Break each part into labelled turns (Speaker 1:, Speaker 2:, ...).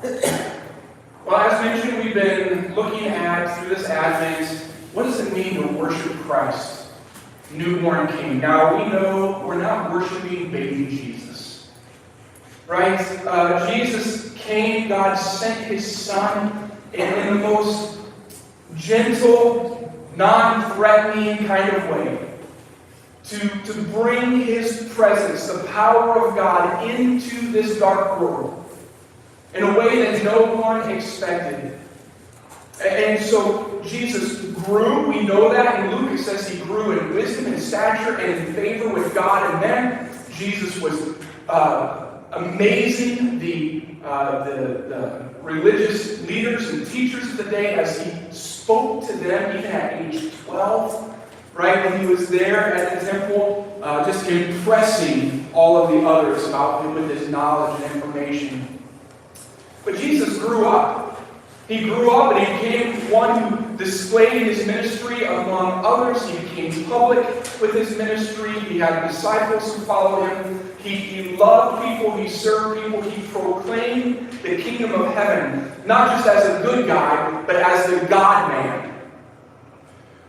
Speaker 1: Well, as mentioned, we've been looking at, through this Advent, what does it mean to worship Christ, newborn King? Now, we know we're not worshiping baby Jesus, right? Jesus came, God sent His Son in the most gentle, non-threatening kind of way to bring His presence, the power of God, into this dark world in a way that no one expected. And so Jesus grew. We know that. In Luke it says He grew in wisdom and stature and in favor with God. And then Jesus was amazing the religious leaders and teachers of the day as He spoke to them even at age 12. Right, when He was there at the temple, just impressing all of the others about Him with His knowledge and information. But Jesus grew up. He grew up and He became one who displayed His ministry among others. He became public with His ministry. He had disciples who followed Him. He loved people. He served people. He proclaimed the kingdom of heaven, not just as a good guy, but as the God-man.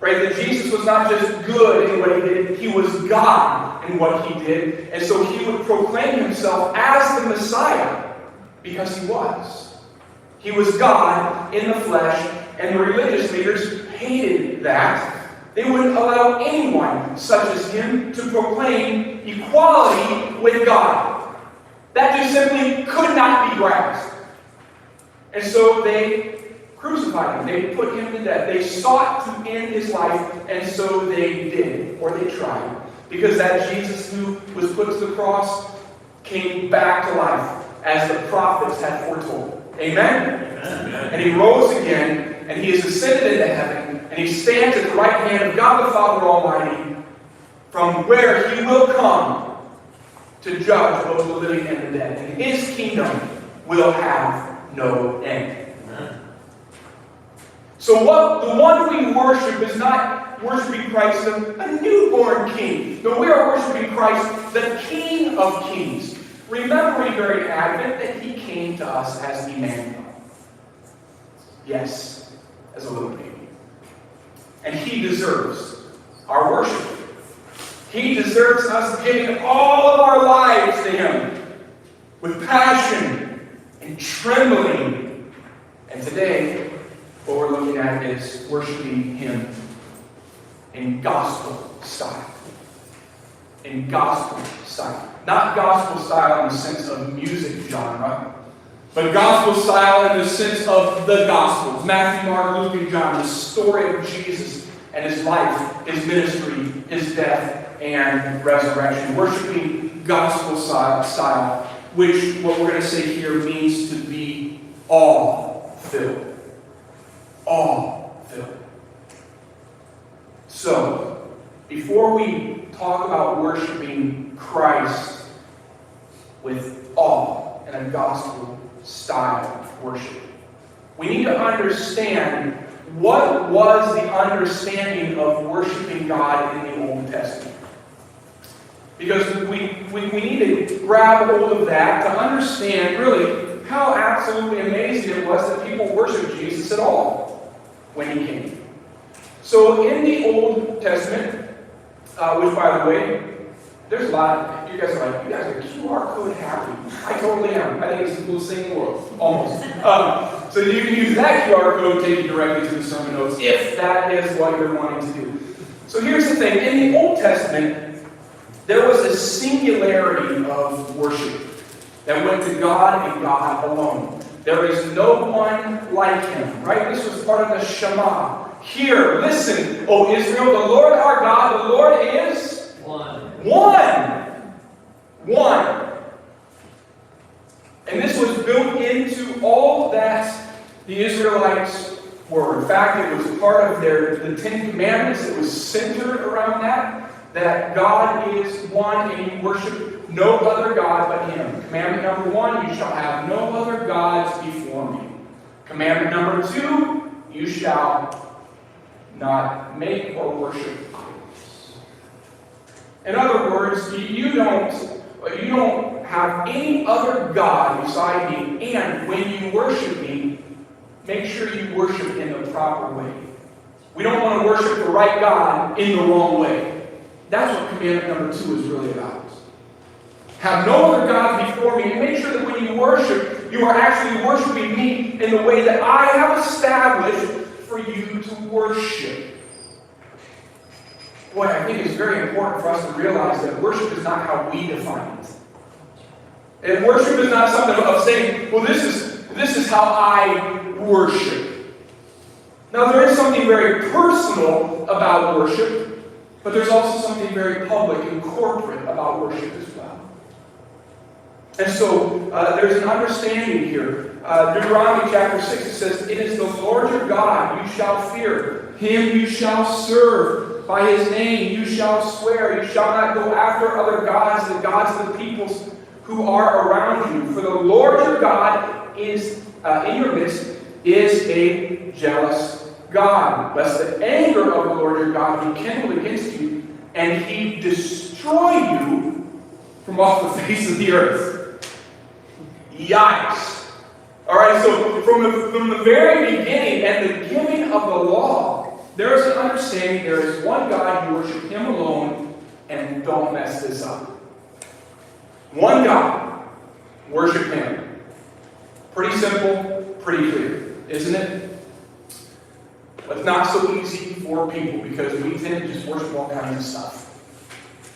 Speaker 1: Right? That Jesus was not just good in what He did, He was God in what He did. And so He would proclaim Himself as the Messiah because He was. He was God in the flesh, and the religious leaders hated that. They wouldn't allow anyone such as Him to proclaim equality with God. That just simply could not be grasped. And so they crucified Him. They put Him to death. They sought to end His life, and so they did, or they tried. Because that Jesus who was put to the cross came back to life, as the prophets had foretold. Amen? Amen. And He rose again, and He is ascended into heaven, and He stands at the right hand of God the Father Almighty, from where He will come to judge both the living and the dead. And His kingdom will have no end. So the one we worship is not worshiping Christ, a newborn King. No, we are worshiping Christ, the King of Kings. Remembering during Advent that He came to us as Emmanuel. Yes, as a little baby. And He deserves our worship. He deserves us giving all of our lives to Him with passion and trembling. And today, what we're looking at is worshiping Him in gospel style. In gospel style. Not gospel style in the sense of music genre, but gospel style in the sense of the Gospels. Matthew, Mark, Luke, and John. The story of Jesus and His life, His ministry, His death, and resurrection. Worshiping gospel style, which what we're going to say here means to be awe-filled. Awe-filled. So, before we talk about worshiping Christ with awe and a gospel-style worship, we need to understand what was the understanding of worshiping God in the Old Testament. Because we need to grab hold of that to understand really how absolutely amazing it was that people worshiped Jesus at all when He came. So in the Old Testament, which by the way, there's a lot, you guys are QR code happy. I totally am. I think it's the coolest thing in the world. Almost. So you can use that QR code to take you directly to the sermon notes if that is what you're wanting to do. So here's the thing. In the Old Testament, there was a singularity of worship that went to God and God alone. There is no one like Him. Right? This was part of the Shema. Hear, listen, O Israel, the Lord our God, the Lord is one. And this was built into all that the Israelites were. In fact, it was part of the Ten Commandments. It was centered around that God is one and you worship no other God but Him. Commandment number 1, you shall have no other gods before me. Commandment number 2, you shall not make or worship idols. In other words, you don't have any other God beside me, and when you worship me, make sure you worship in the proper way. We don't want to worship the right God in the wrong way. That's what commandment number 2 is really about. Have no other gods before me, and make sure that when you worship, you are actually worshiping me in the way that I have established for you to worship. Boy, I think it's very important for us to realize that worship is not how we define it. And worship is not something of saying, well, this is how I worship. Now, there is something very personal about worship, but there's also something very public and corporate about worship as well. And so, there's an understanding here. Deuteronomy chapter 6, it says, it is the Lord your God you shall fear. Him you shall serve. By his name you shall swear. You shall not go after other gods, the gods of the peoples who are around you. For the Lord your God is in your midst is a jealous God, lest the anger of the Lord your God be kindled against you, and he destroy you from off the face of the earth. Yikes. Alright, so from the very beginning and the giving of the law, there is an understanding there is one God, you worship him alone, and don't mess this up. One God, worship him. Pretty simple, pretty clear, isn't it? But it's not so easy for people because we tend to just worship all kinds of stuff.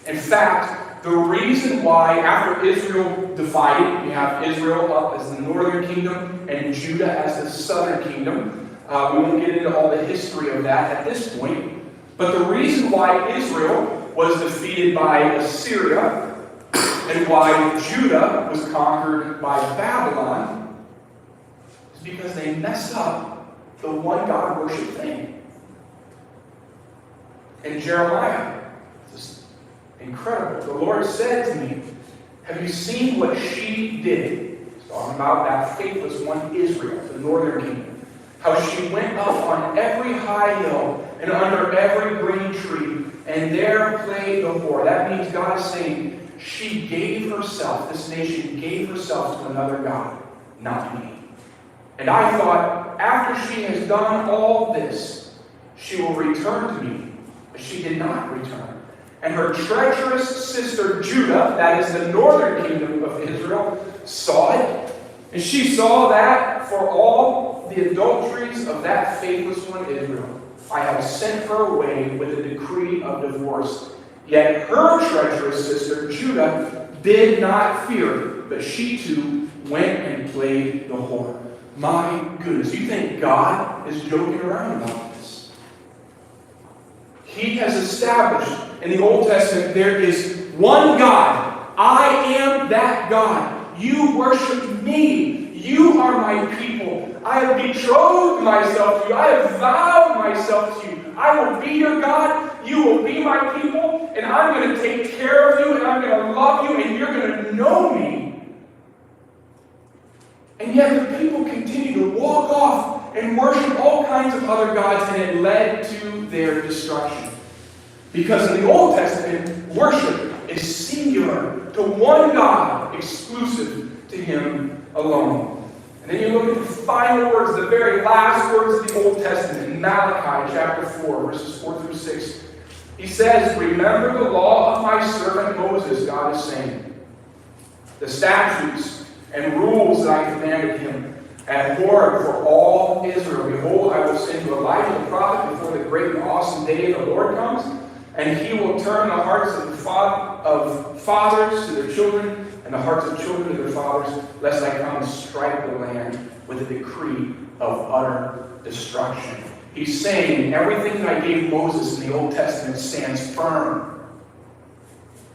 Speaker 1: In fact, the reason why after Israel divided, we have Israel up as the northern kingdom and Judah as the southern kingdom. We won't get into all the history of that at this point. But the reason why Israel was defeated by Assyria and why Judah was conquered by Babylon is because they messed up the one God worship thing. And Jeremiah, this incredible. The Lord said to me, have you seen what she did? He's talking about that faithless one, Israel, the northern kingdom. How she went up on every high hill and under every green tree, and there played the whore. That means God is saying, she gave herself, this nation gave herself to another God, not me. And I thought, after she has done all this, she will return to me. But she did not return. And her treacherous sister Judah, that is the northern kingdom of Israel, saw it. And she saw that for all the adulteries of that faithless one Israel, I have sent her away with a decree of divorce. Yet her treacherous sister Judah did not fear, but she too went and played the whore. My goodness, you think God is joking around about this? He has established in the Old Testament there is one God. I am that God. You worship me. You are my people. I have betrothed myself to you. I have vowed myself to you. I will be your God. You will be my people. And I'm going to take care of you. And I'm going to love you. And you're going to know me. And yet the people continue to walk off and worship all kinds of other gods. And it led to their destruction. Because in the Old Testament, worship is singular to one God, exclusive to him alone. And then you look at the final words, the very last words of the Old Testament in Malachi chapter 4, verses 4 through 6. He says, remember the law of my servant Moses, God is saying, the statutes and rules that I commanded him at Horeb for all Israel. Behold, I will send you Elijah the prophet before the great and awesome day of the Lord comes, and he will turn the hearts of fathers to their children, and the hearts of children to their fathers, lest I come and strike the land with a decree of utter destruction. He's saying everything that I gave Moses in the Old Testament stands firm.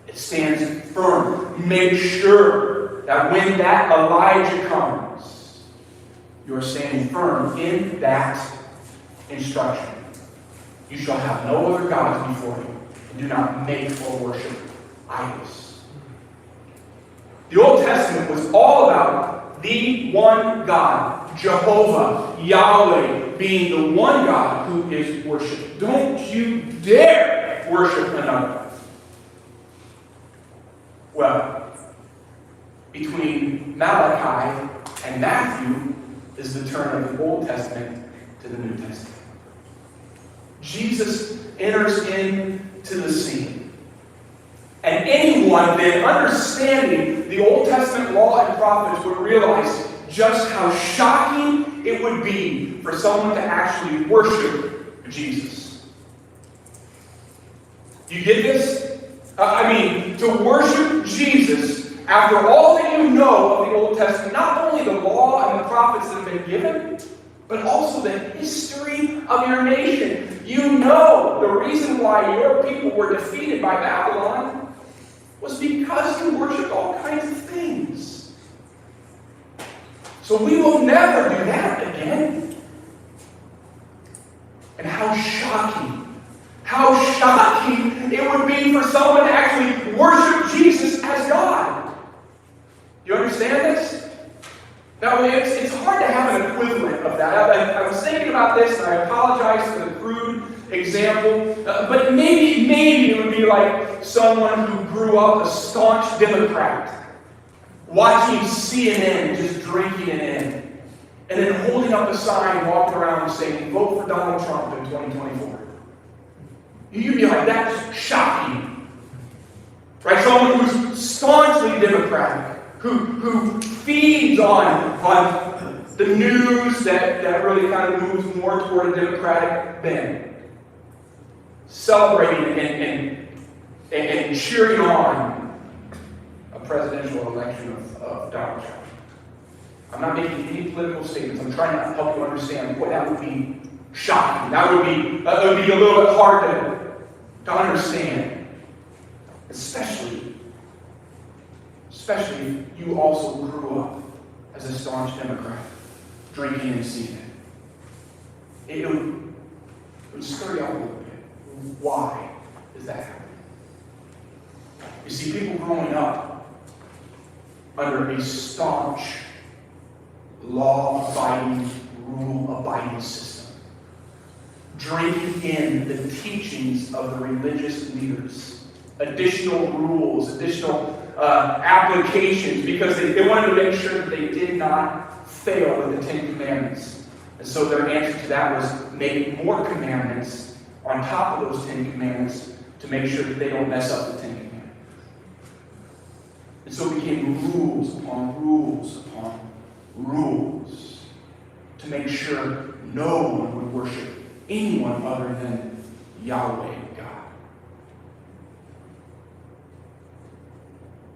Speaker 1: It stands firm. Make sure that when that Elijah comes, you are standing firm in that instruction. You shall have no other gods before you, and do not make or worship idols. The Old Testament was all about the one God, Jehovah, Yahweh, being the one God who is worshipped. Don't you dare worship another. Well, between Malachi and Matthew is the turn of the Old Testament to the New Testament. Jesus enters into the scene. And anyone then understanding the Old Testament law and prophets would realize just how shocking it would be for someone to actually worship Jesus. You get this? To worship Jesus after all that you know of the Old Testament, not only the law and the prophets that have been given, but also the history of your nation. You know the reason why your people were defeated by Babylon was because you worshipped all kinds of things. So we will never do that again. And how shocking it would be for someone to actually worship Jesus as God. You understand this? Now, it's hard to have an equivalent of that. I was thinking about this, and I apologize for the crude example, but maybe it would be like someone who grew up a staunch Democrat, watching CNN, just drinking it in, and then holding up a sign, walking around and saying, "Vote for Donald Trump in 2024. You'd be like, that's shocking. Right? Someone who's staunchly Democratic, who feeds on the news that really kind of moves more toward a Democratic bend. Celebrating and cheering on a presidential election of Donald Trump. I'm not making any political statements. I'm trying to help you understand what that would be shocking. That would be a little bit hard to understand. Especially if you also grew up as a staunch Democrat, drinking and seeing it. It would stir you up a little bit. Why is that happening? You see, people growing up under a staunch, law-abiding, rule-abiding system, drinking in the teachings of the religious leaders, additional rules, additional applications, because they wanted to make sure that they did not fail with the Ten Commandments. And so their answer to that was make more commandments on top of those 10 Commandments to make sure that they don't mess up the 10 Commandments. And so it became rules upon rules upon rules to make sure no one would worship anyone other than Yahweh God.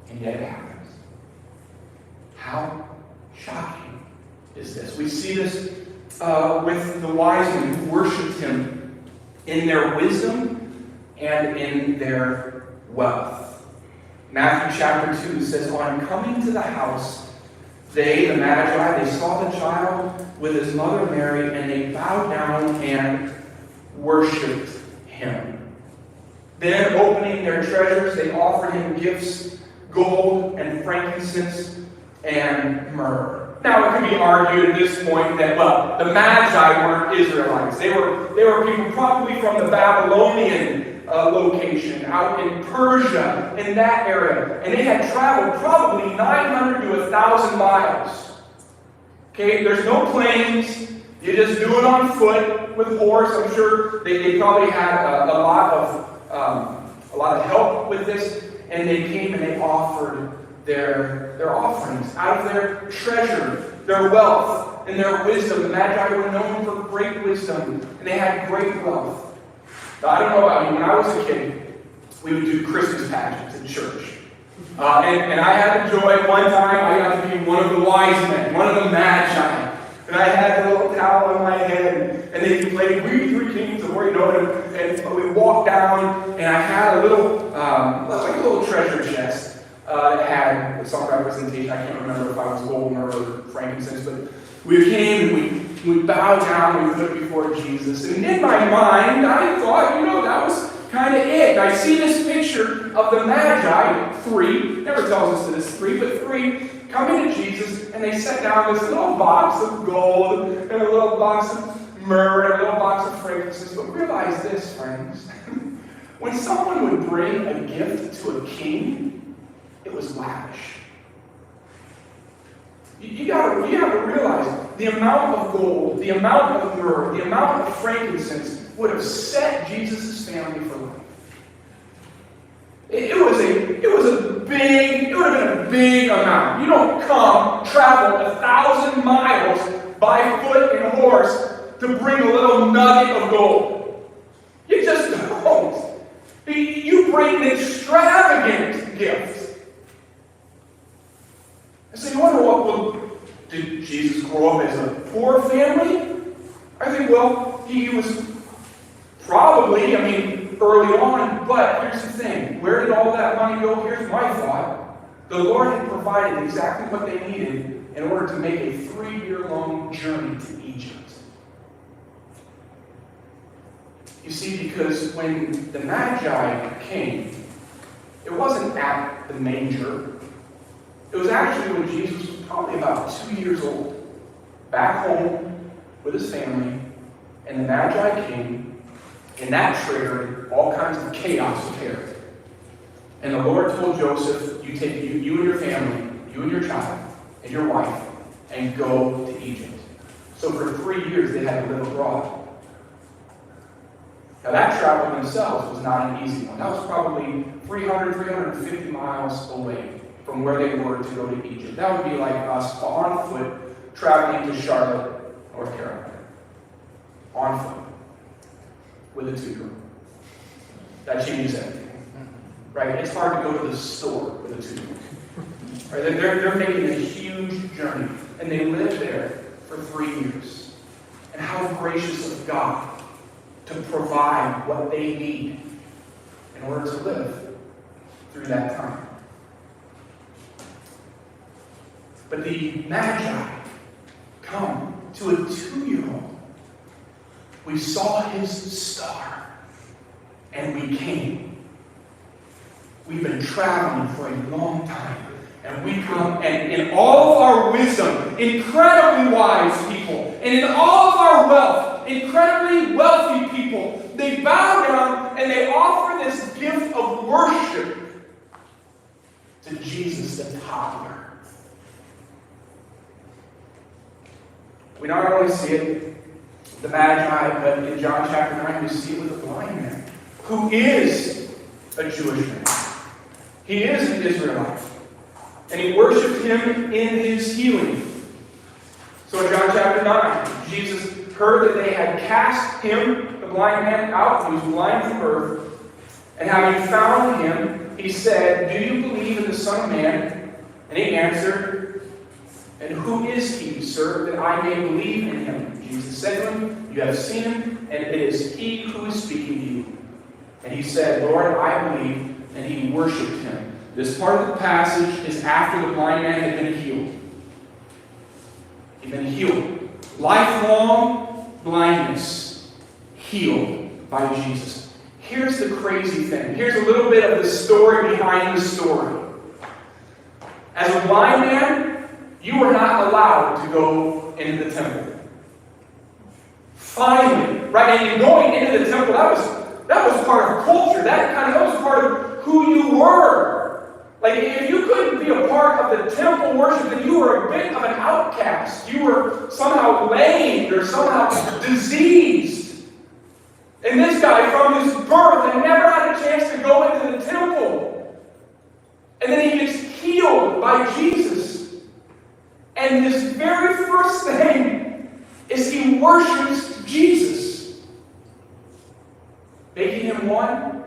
Speaker 1: And yet it happens. How shocking is this? We see this with the wise men who worshipped him in their wisdom and in their wealth. Matthew chapter 2 says, on coming to the house, they, the Magi, they saw the child with his mother Mary, and they bowed down and worshipped him. Then, opening their treasures, they offered him gifts, gold and frankincense and myrrh. Now, it can be argued at this point that, the Magi weren't Israelites. They were people probably from the Babylonian location, out in Persia, in that area. And they had traveled probably 900 to 1,000 miles. Okay, there's no planes. You just do it on foot with horse. I'm sure they probably had a lot of help with this. And they came and they offered their offerings out of their treasure, their wealth, and their wisdom. The Magi were known for great wisdom, and they had great wealth. Now, I don't know about you, when I was a kid, we would do Christmas pageants in church. And I had the joy, one time, I got to be one of the wise men, one of the Magi. And I had a little towel on my head, and they played We Three Kings, and we walked down, and I had a little treasure chest. That had some representation. I can't remember if I was gold or frankincense, but we came and we bowed down and we put it before Jesus. And in my mind, I thought, that was kind of it. I see this picture of the Magi, three, never tells us that it's three, but three, coming to Jesus, and they set down this little box of gold, and a little box of myrrh, and a little box of frankincense. But realize this, friends. When someone would bring a gift to a king, it was lavish. You have to realize the amount of gold, the amount of myrrh, the amount of frankincense would have set Jesus' family for life. It would have been a big amount. You don't travel 1,000 miles by foot and horse to bring a little nugget of gold. You just don't. You bring an extravagant gift. And so you wonder, well, did Jesus grow up as a poor family? I think, well, he was probably, early on, but here's the thing. Where did all that money go? Here's my thought. The Lord had provided exactly what they needed in order to make a 3-year-long journey to Egypt. You see, because when the Magi came, it wasn't at the manger. It was actually when Jesus was probably about 2 years old, back home with his family, and the Magi came, and that triggered all kinds of chaos appeared. And the Lord told Joseph, you take you and your family, you and your child, and your wife, and go to Egypt. So for 3 years they had to live abroad. Now that travel themselves was not an easy one. That was probably 350 miles away from where they were to go to Egypt. That would be like us on foot traveling to Charlotte, North Carolina. On foot. With a tutor. That changes everything. Right? It's hard to go to the store with a tutor. Right? They're making a huge journey. And they lived there for 3 years. And how gracious of God to provide what they need in order to live through that time. But the Magi come to a 2-year-old. We saw his star, and we came. We've been traveling for a long time, and we come, and in all of our wisdom, incredibly wise people, and in all of our wealth, incredibly wealthy people, they bow down and they offer this gift of worship to Jesus the toddler. We not only see it, the Magi, but in John chapter 9, we see it with the blind man, who is a Jewish man. He is an Israelite. And he worshipped him in his healing. So in John chapter 9, Jesus heard that they had cast him, the blind man, out. He was blind from birth. And having found him, he said, "Do you believe in the Son of Man?" And he answered, "And who is he, sir, that I may believe in him?" Jesus said to him, "You have seen him, and it is he who is speaking to you." And he said, "Lord, I believe," and he worshipped him. This part of the passage is after the blind man had been healed. He'd been healed. Lifelong blindness healed by Jesus. Here's the crazy thing. Here's a little bit of the story behind the story. As a blind man, you were not allowed to go into the temple. Finally, right? And going into the temple, that was part of culture. That was part of who you were. Like, if you couldn't be a part of the temple worship, then you were a bit of an outcast. You were somehow lame or somehow diseased. And this guy, from his birth, had never had a chance to go into the temple. And then he gets healed by Jesus. And his very first thing is he worships Jesus, making him one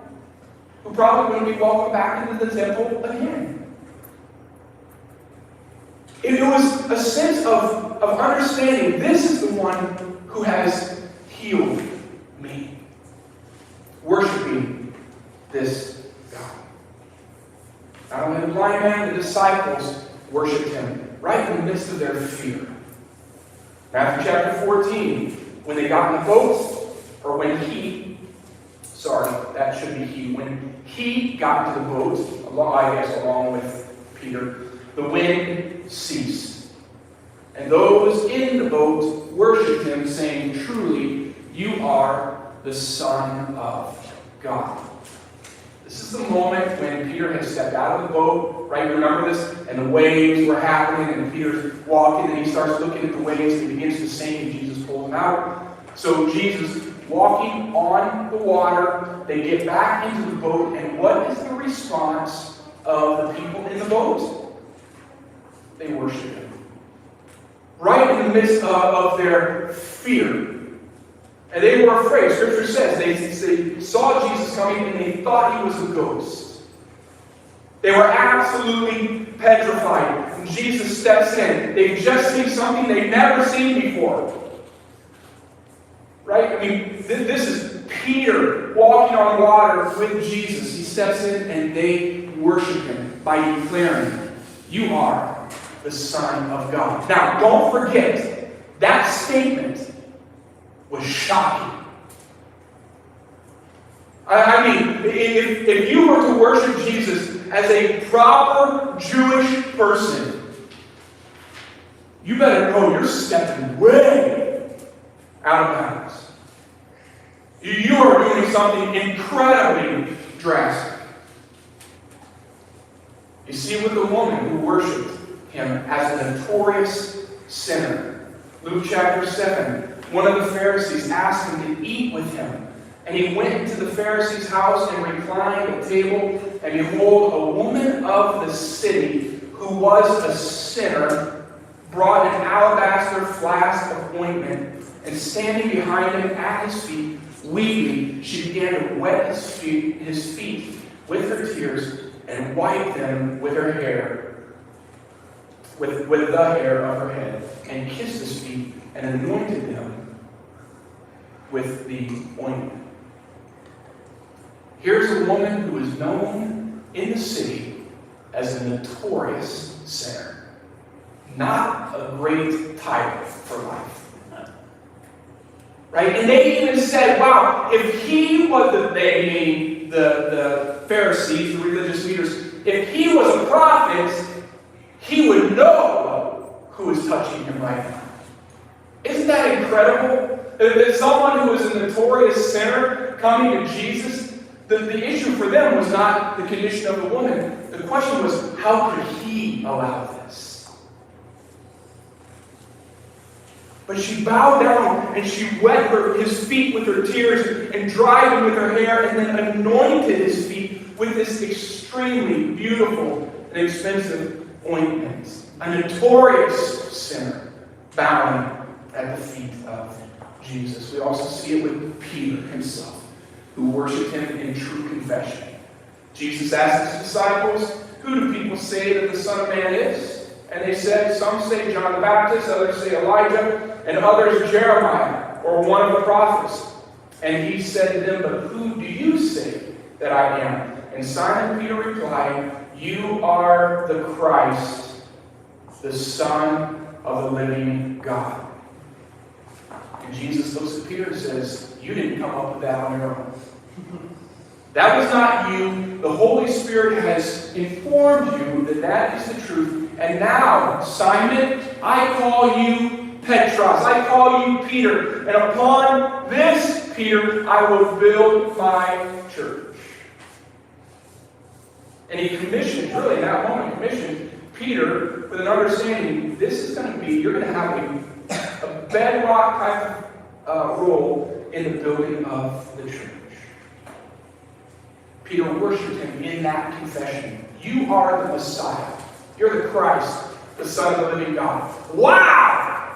Speaker 1: who probably wouldn't be welcome back into the temple again. It was a sense of understanding, this is the one who has healed me. Worshiping this God. Not only the blind man, the disciples worshiped him right in the midst of their fear. Matthew chapter 14, when they got in the boat, or when he got into the boat, along with Peter, the wind ceased. And those in the boat worshipped him, saying, "Truly, you are the Son of God." This is the moment when Peter had stepped out of the boat, right? Remember this? And the waves were happening, and Peter's walking, and he starts looking at the waves, and he begins to sink, and Jesus pulls him out. So Jesus, walking on the water, they get back into the boat, and what is the response of the people in the boat? They worship him. Right in the midst of their fear. And they were afraid. Scripture says they saw Jesus coming and they thought he was a ghost. They were absolutely petrified. And Jesus steps in. They've just seen something they've never seen before. Right? I mean, this is Peter walking on water with Jesus. He steps in and they worship him by declaring, "You are the Son of God." Now, don't forget, that statement was shocking. I mean, if you were to worship Jesus as a proper Jewish person, you better know you're stepping way out of bounds. You are doing something incredibly drastic. You see, with the woman who worshipped him as a notorious sinner, Luke chapter 7, one of the Pharisees asked him to eat with him. And he went into the Pharisee's house and reclined at table. And behold, a woman of the city, who was a sinner, brought an alabaster flask of ointment. And standing behind him at his feet, weeping, she began to wet his feet with her tears and wipe them with her hair, with the hair of her head, and kissed his feet and anointed them with the ointment. Here's a woman who is known in the city as a notorious sinner. Not a great title for life. Right? And they even said, wow, if he was the Pharisees, the religious leaders, if he was a prophet, he would know who is touching him right now. Isn't that incredible? That someone who is a notorious sinner coming to Jesus, the issue for them was not the condition of the woman. The question was, how could he allow this? But she bowed down and she wet his feet with her tears and dried them with her hair and then anointed his feet with this extremely beautiful and expensive ointment. A notorious sinner bowing at the feet of Jesus. We also see it with Peter himself, who worshiped him in true confession. Jesus asked his disciples, "Who do people say that the Son of Man is?" And they said, some say John the Baptist, others say Elijah, and others Jeremiah, or one of the prophets. And he said to them, "But who do you say that I am?" And Simon Peter replied, "You are the Christ, the Son of the living God." And Jesus looks at Peter and says, "You didn't come up with that on your own. That was not you. The Holy Spirit has informed you that that is the truth. And now, Simon, I call you Petros. I call you Peter. And upon this, Peter, I will build my church." And he commissioned, really in that moment, commissioned Peter with an understanding, this is going to be, you're going to have a bedrock type of role in the building of the church. Peter worshipped him in that confession. You are the Messiah. You're the Christ, the Son of the living God. Wow!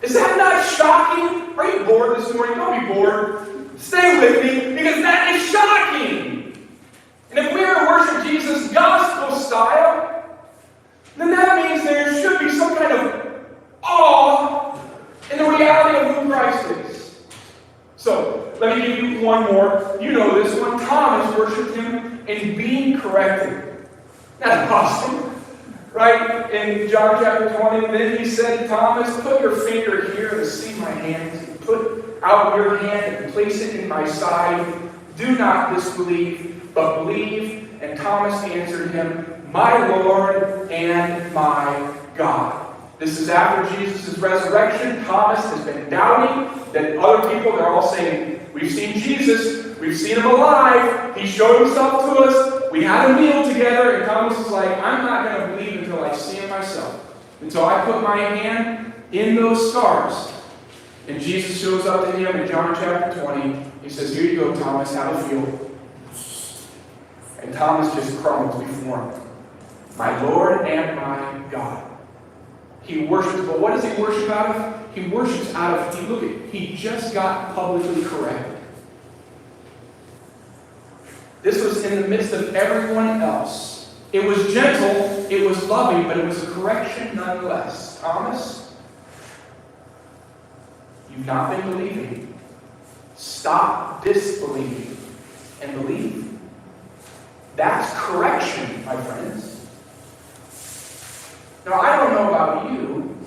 Speaker 1: Is that not shocking? Are you bored this morning? Don't be bored. Stay with me, because that is shocking. And if we are to worship Jesus gospel style, then that means there should be some kind of awe in the reality of who Christ is. So, let me give you one more. You know this one. Thomas worshipped him in being corrected. That's awesome. Right? In John chapter 20, then he said to Thomas, "Put your finger here to see my hands. Put out your hand and place it in my side. Do not disbelieve, but believe." And Thomas answered him, "My Lord and my God." This is after Jesus' resurrection. Thomas has been doubting that other people, they're all saying, "We've seen Jesus." We've seen him alive. He showed himself to us. We had a meal together, and Thomas was like, I'm not going to believe until I see him myself. Until I put my hand in those scars. And Jesus shows up to him in John chapter 20. He says, here you go, Thomas, have a feel. And Thomas just crumbles before him. My Lord and my God. He worships, but what does he worship out of? He worships out of, he just got publicly corrected. This was in the midst of everyone else. It was gentle, it was loving, but it was a correction nonetheless. Thomas, you've not been believing. Stop disbelieving and believe. That's correction, my friends. Now, I don't know about you,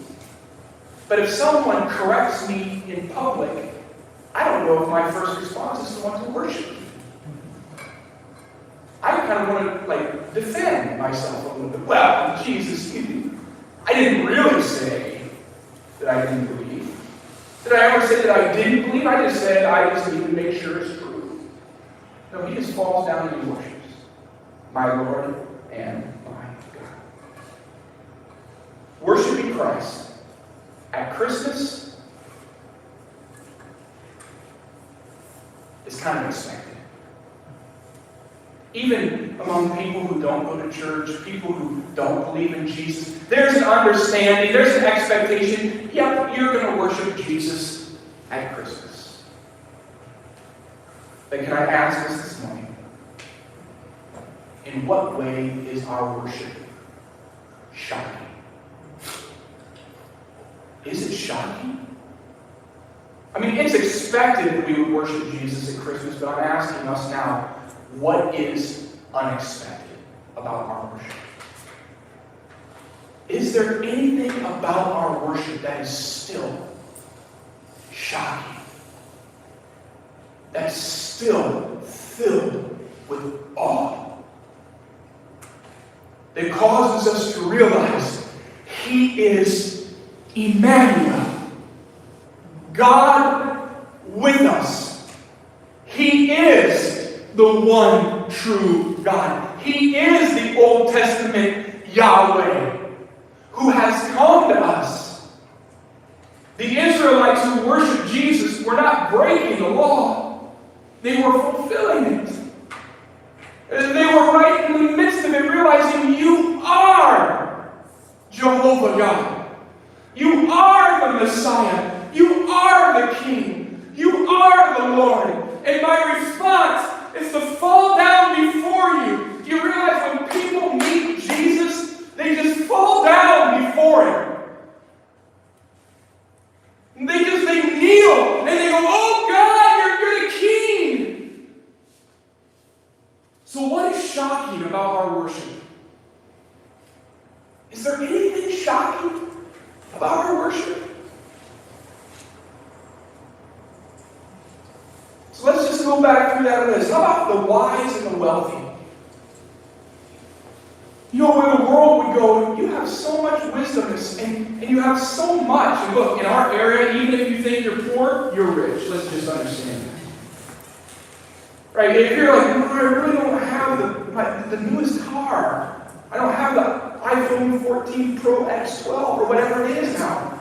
Speaker 1: but if someone corrects me in public, I don't know if my first response is to want to worship you. I kind of want to, defend myself a little bit. Well, Jesus, I didn't really say that I didn't believe. Did I ever say that I didn't believe? I just said I just need to make sure it's true. No, he just falls down and he worships. My Lord and my God. Worshiping Christ at Christmas is kind of expected. Even among people who don't go to church, people who don't believe in Jesus, there's an understanding, there's an expectation. Yep, you're going to worship Jesus at Christmas. But can I ask us this morning, in what way is our worship shocking? Is it shocking? I mean, it's expected that we would worship Jesus at Christmas, but I'm asking us now, what is unexpected about our worship? Is there anything about our worship that is still shocking? That's still filled with awe? That causes us to realize He is Emmanuel, God with us. He is the one true God. He is the Old Testament Yahweh who has come to us. The Israelites who worshiped Jesus were not breaking the law. They were fulfilling it. They were right in the midst of it, realizing you are Jehovah God. You are the Messiah. You are the King. You are the Lord. And my response is to fall down before you. Do you realize when people meet Jesus, they just fall down before Him? They kneel and they go, oh God, you're the King. So what is shocking about our worship? Is there anything shocking about our worship? So let's just go back through that list. How about the wise and the wealthy? You know, where the world would go, you have so much wisdom and you have so much. And look, in our area, even if you think you're poor, you're rich. Let's just understand that. Right? If you're like, I really don't have the newest car. I don't have the iPhone 14 Pro X12 or whatever it is now.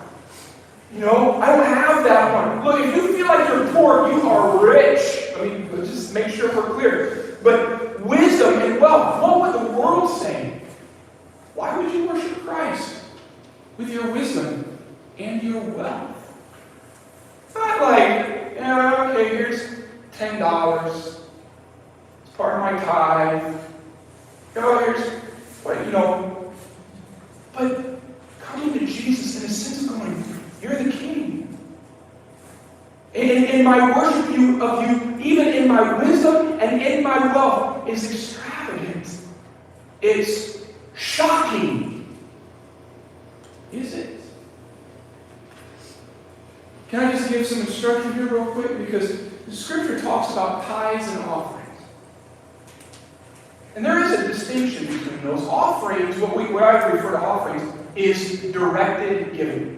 Speaker 1: You know, I don't have that one. Look, if you feel like you're poor, you are rich. I mean, let's just make sure we're clear. But wisdom and wealth, what would the world say? Why would you worship Christ with your wisdom and your wealth? It's not like, okay, here's $10. It's part of my tithe. Oh, here's what, But coming to Jesus in a sense of going, you're the King. And my worship of you, even in my wisdom and in my wealth, is extravagant. It's shocking. Is it? Can I just give some instruction here real quick? Because the Scripture talks about tithes and offerings. And there is a distinction between those. Offerings, what I refer to offerings, is directed giving.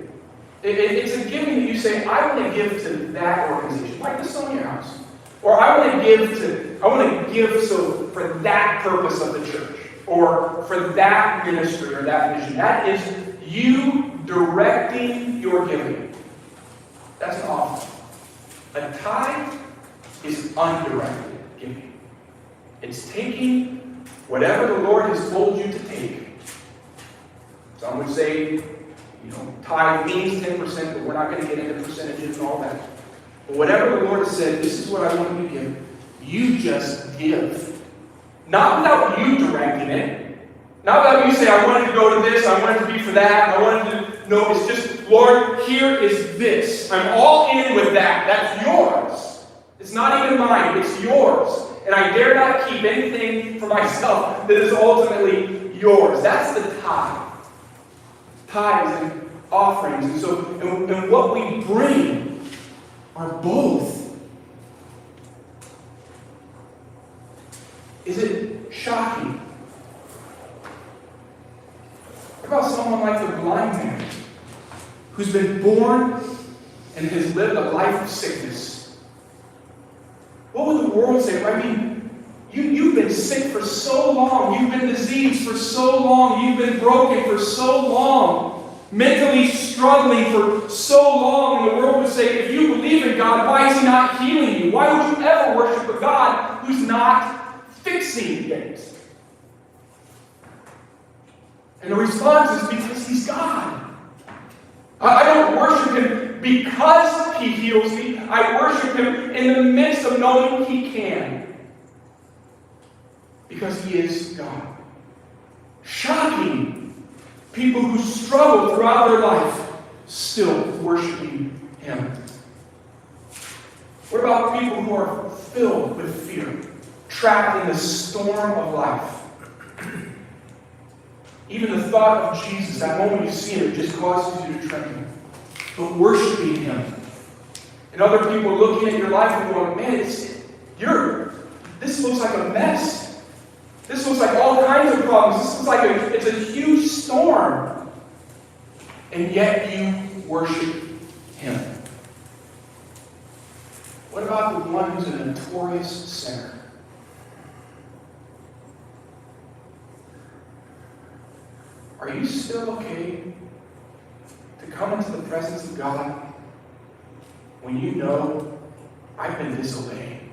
Speaker 1: It's a giving that you say, I want to give to that organization, like the Sonia House. Or I want to give so for that purpose of the church, or for that ministry or that vision. That is you directing your giving. That's an offering. A tithe is undirected giving. It's taking whatever the Lord has told you to take. Some would say, tithe means 10%, but we're not going to get into percentages and all that. But whatever the Lord has said, this is what I want you to give, you just give. Not without you directing it. Not without you saying, I want it to go to this, I want it to be for that, I want it to... No, it's just, Lord, here is this. I'm all in with that. That's yours. It's not even mine, it's yours. And I dare not keep anything for myself that is ultimately yours. That's the tithe. Tithes and offerings. And so, and what we bring are both. Is it shocking? What about someone like the blind man who's been born and has lived a life of sickness? What would the world say? I mean, you've been sick for so long. You've been diseased for so long. You've been broken for so long. Mentally struggling for so long. And the world would say, if you believe in God, why is He not healing you? Why would you ever worship a God who's not fixing things? And the response is because He's God. I don't worship Him because He heals me. I worship Him in the midst of knowing He can. Because He is God. Shocking. People who struggle throughout their life still worshiping Him. What about people who are filled with fear, trapped in the storm of life? Even the thought of Jesus, that moment you see Him, it just causes you to tremble. But worshiping Him. And other people looking at your life and going, man, this looks like a mess. This looks like all kinds of problems. This looks like it's a huge storm. And yet you worship Him. What about the one who's a notorious sinner? Are you still okay to come into the presence of God when you know I've been disobeying?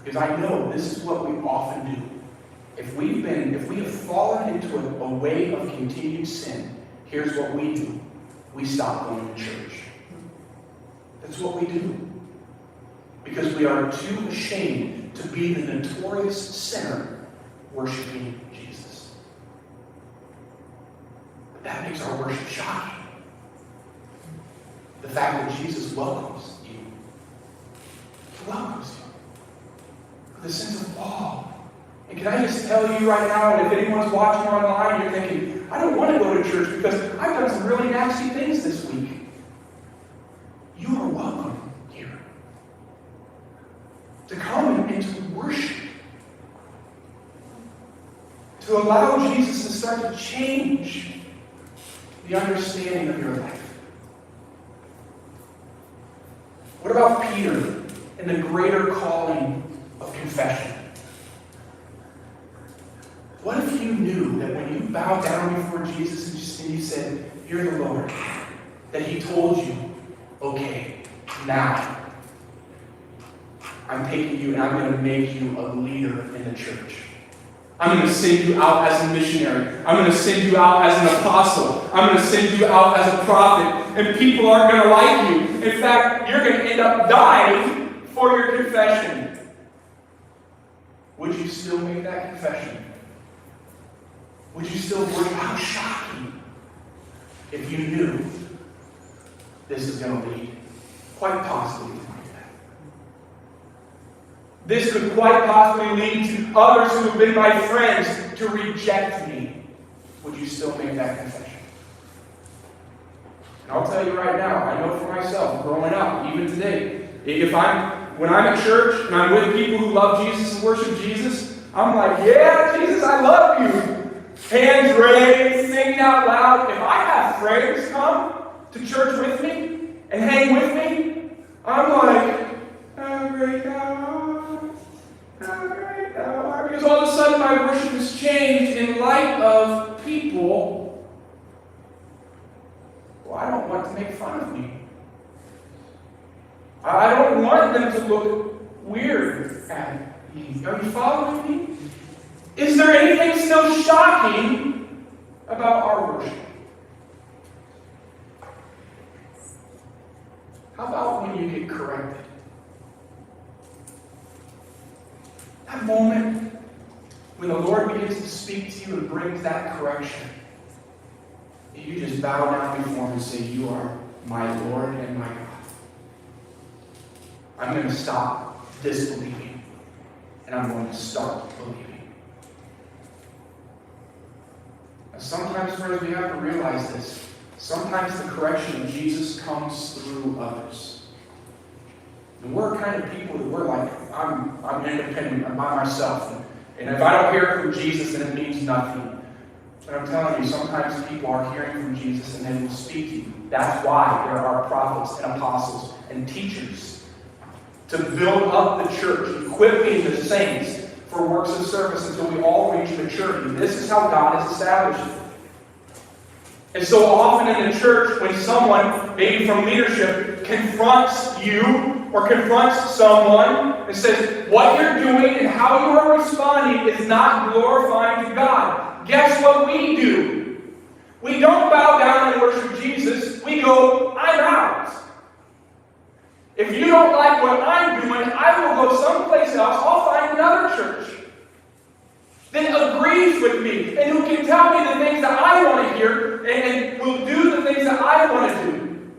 Speaker 1: Because I know this is what we often do. If we have fallen into a way of continued sin, here's what we do. We stop going to church. That's what we do. Because we are too ashamed to be the notorious sinner worshiping Jesus. But that makes our worship shocking. The fact that Jesus welcomes you. He welcomes you. With a sense of awe. And can I just tell you right now, and if anyone's watching online, you're thinking, I don't want to go to church because I've done some really nasty things this week. You are welcome here. To come and to worship. To allow Jesus to start to change the understanding of your life. What about Peter and the greater calling of confession? What if you knew that when you bowed down before Jesus and you said, you're the Lord, that He told you, okay, now I'm taking you and I'm going to make you a leader in the church. I'm going to send you out as a missionary. I'm going to send you out as an apostle. I'm going to send you out as a prophet. And people aren't going to like you. In fact, you're going to end up dying for your confession. Would you still make that confession? Would you still worship? How shocking if you knew this is going to lead quite possibly to my death. This could quite possibly lead to others who have been my friends to reject me. Would you still make that confession? And I'll tell you right now, I know for myself, growing up, even today, when I'm at church and I'm with people who love Jesus and worship Jesus, I'm like, yeah, Jesus, I love you. Hands raised, singing out loud. If I have friends come to church with me and hang with me, I'm like, of my worship has changed in light of people who I don't want to make fun of me. I don't want them to look weird at me. Are you following me? Is there anything still shocking about our worship? How about when you get corrected? That moment when the Lord begins to speak to you and brings that correction, and you just bow down before Him and say, "You are my Lord and my God. I'm going to stop disbelieving, and I'm going to start believing." Now, sometimes, friends, we have to realize this. Sometimes the correction of Jesus comes through others. And we're kind of people that we're like, I'm independent, I'm by myself. And if I don't hear from Jesus, then it means nothing. But I'm telling you, sometimes people are hearing from Jesus and they will speak to you. That's why there are prophets and apostles and teachers to build up the church, equipping the saints for works of service until we all reach maturity. This is how God has established it. And so often in the church, when someone, maybe from leadership, confronts you or confronts someone and says, what you're doing and how you are responding is not glorifying to God, guess what we do? We don't bow down and worship Jesus. We go, I'm out. If you don't like what I'm doing, I will go someplace else. I'll find another church that agrees with me and who can tell me the things that I want to hear and will do the things that I want to do.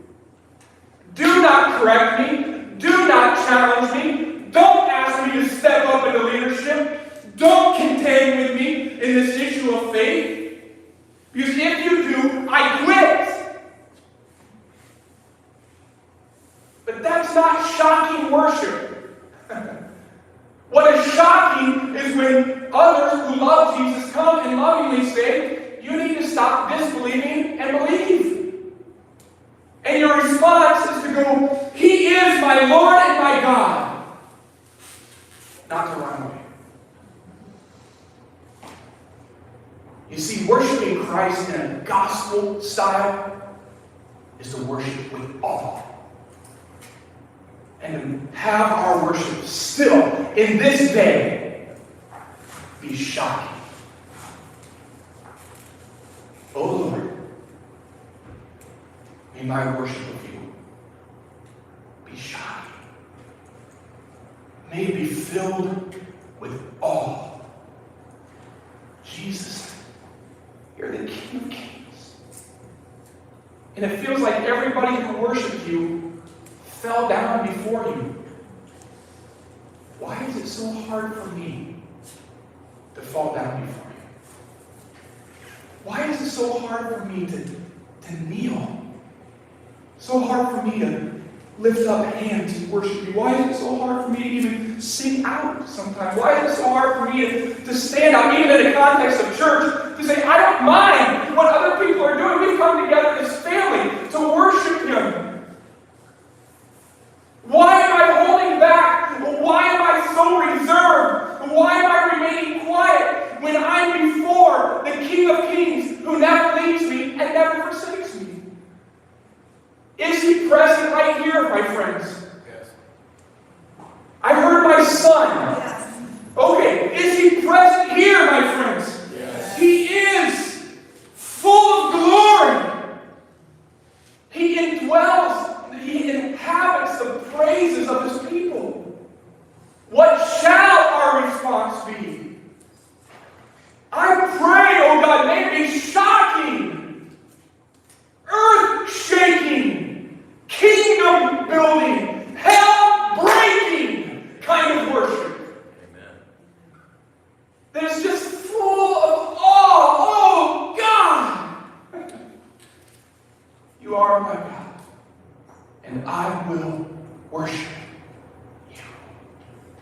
Speaker 1: Do not correct me. Do not challenge me. Don't ask me to step up into leadership. Don't contend with me in this issue of faith. Because if you do, I quit. But that's not shocking worship. What is shocking is when others who love Jesus come and lovingly say, you need to stop disbelieving and believe. And your response is to go, He is my Lord and my God. Not to run away. You see, worshiping Christ in a gospel style is to worship with awe. And to have our worship still, in this day, be shocking. Oh Lord, may my worship of you be shocking. May it be filled with awe. Jesus, you're the King of Kings. And it feels like everybody who worshiped you fell down before you. Why is it so hard for me to fall down before you? Why is it so hard for me to kneel? So hard for me to lift up hands and worship you? Why is it so hard for me to even sing out sometimes? Why is it so hard for me to stand out, even in the context of church, to say, I don't mind what other people are doing. We've come together as family to worship Him. Why am I holding back? Why am I so reserved? Why am I remaining quiet when I'm before the King of Kings who never leaves me and never forsakes me? Is He present right here, my friends? Yes. I heard my son. Yes. Okay, is He present here, my friends? Yes. He is full of glory. He indwells. He inhabits the praises of His people. What shall our response be? I pray, oh God, may it be shocking, earth-shaking, kingdom-building, hell-breaking kind of worship. Amen. That is just full of awe. Oh God! You are my God. And I will worship